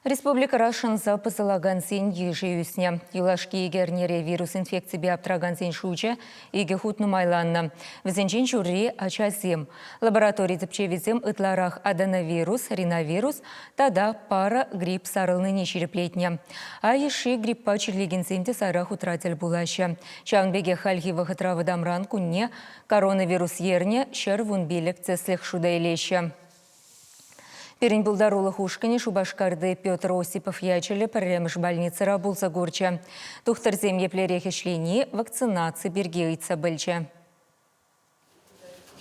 Республика Рашын запызылаган сен ежи үсіне. Юлашки егернере вирус инфекции беаптраган сен шуча, еге хутну майланна. Візенчен журри ачазем. Лабораторий зіпчевізем ытларах аденовирус, риновирус, тада пара грипп сарылны нешереплетне. А еши гриппа чирлеген сенте сарах утрател булашы. Шаунбеге хальги вахытравы дамран кунне коронавирус ерне шер вунбелек цеслех шуда илеші. Перенбулдарулы хушкани Шубашкарды Петр Осипов ячелі пірреміш больницы рабулса горча. Тухтар землеплерехе шлени вакцинации бергейца більче.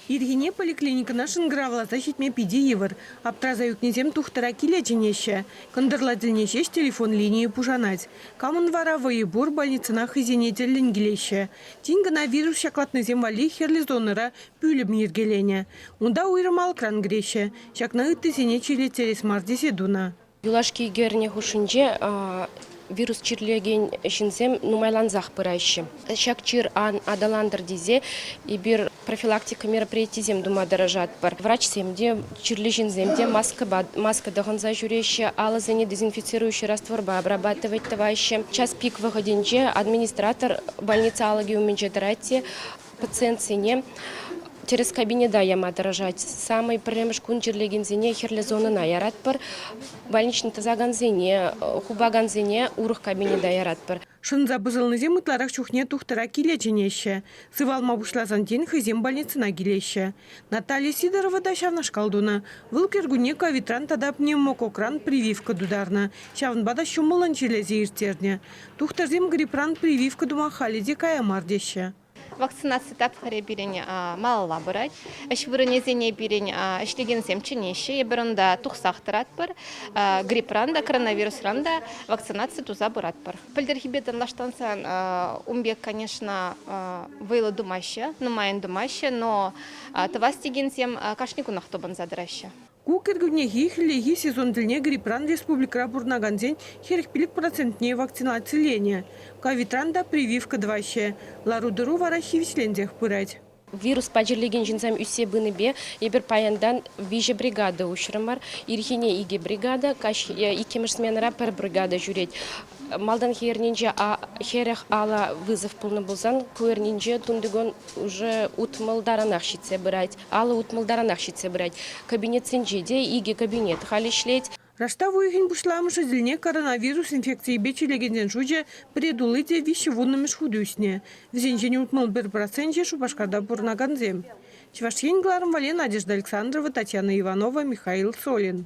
Иргене поликлиника нашын гравлата щитме пиди евр. Аптраза юкнезем тухтара килеченеше. Кондырладельнешеш телефон линии пужанать. Камын вара воебур больницына хызенетелін гелеше. Тинга на вирус шаклатнезем вали херлизонера пүлім ергелене. Унда уйрымал кран греше. Шакна ыты сенечеле тересмарди седуна. Юлашки герне хушинже вирус чирлеген шинзем нумайлан захпырайшы. Шак чир адаландыр дизе и бир профилактика мероприятий зем дума дорожат бар. Врач семде чирлежин земде маска доханза жюреща, алазане дезинфицирующий раствор ба обрабатывать товарища. Час пик выходенче администратор больницы аллаги уменьшедрати пациент сене. Через кабине да яма дорожать. Самый премеш кунчерлеген зене херлезоны на ярат бар. Больничный тазаган зене, хубаган зене урых кабине да ярат бар. Шынза бызылны зем ытларах чухне тухтара килеченеше. Сывал мабушлазан тен хызем больницына келеше. Наталья Сидорова да шавна шкалдуна. Выл кергуне ковитран тада пневмококран прививка дударна. Шавнбада шумылан челезе иртерне. Тухтар зем грипран прививка дума халиде кая мардеше. Вакцинация тапхаре бирень малала брать. Эш вырынезене бирень эшлеген семченеше. Еберында тухсахтырат бар. Гриппранда, коронавирусранда вакцинация туза брат бар. Пельдерхибетан лаштансан умбек, конечно, выла думаще, нумайын думаще, но тавастеген сем кашнику нахтобан задраща. Кукергуне хихлеги сезон дельне гриппран республика бурнаган день херхпилик процентнее вакцинациления. Ковитранда прививка дваще. Ларудеру варахивичлендех пырать. Вирус паджерлеген жинзам үсе быныбе, ебір паяндан виже бригада ушырымар, ирхине иге бригада, каш икемеш сменара пер бригада жүрет. Малдан хернинже херех ала вызов полны болзан, куернинже тундыгон уже утмалдаранах шитсе брать, ала утмалдаранах шитсе брать. Кабинет сенжеде иге кабинет халишлеть. Раштаву ихин бушламыш зельне коронавирус инфекции бечелегенден жуже предулыте вещевонными шхудюсне. Взенчене утмал 1% Шубашкарда бурнаганзем. Чевашьен Гларом Вален, Надежда Александрова, Татьяна Иванова, Михаил Солин.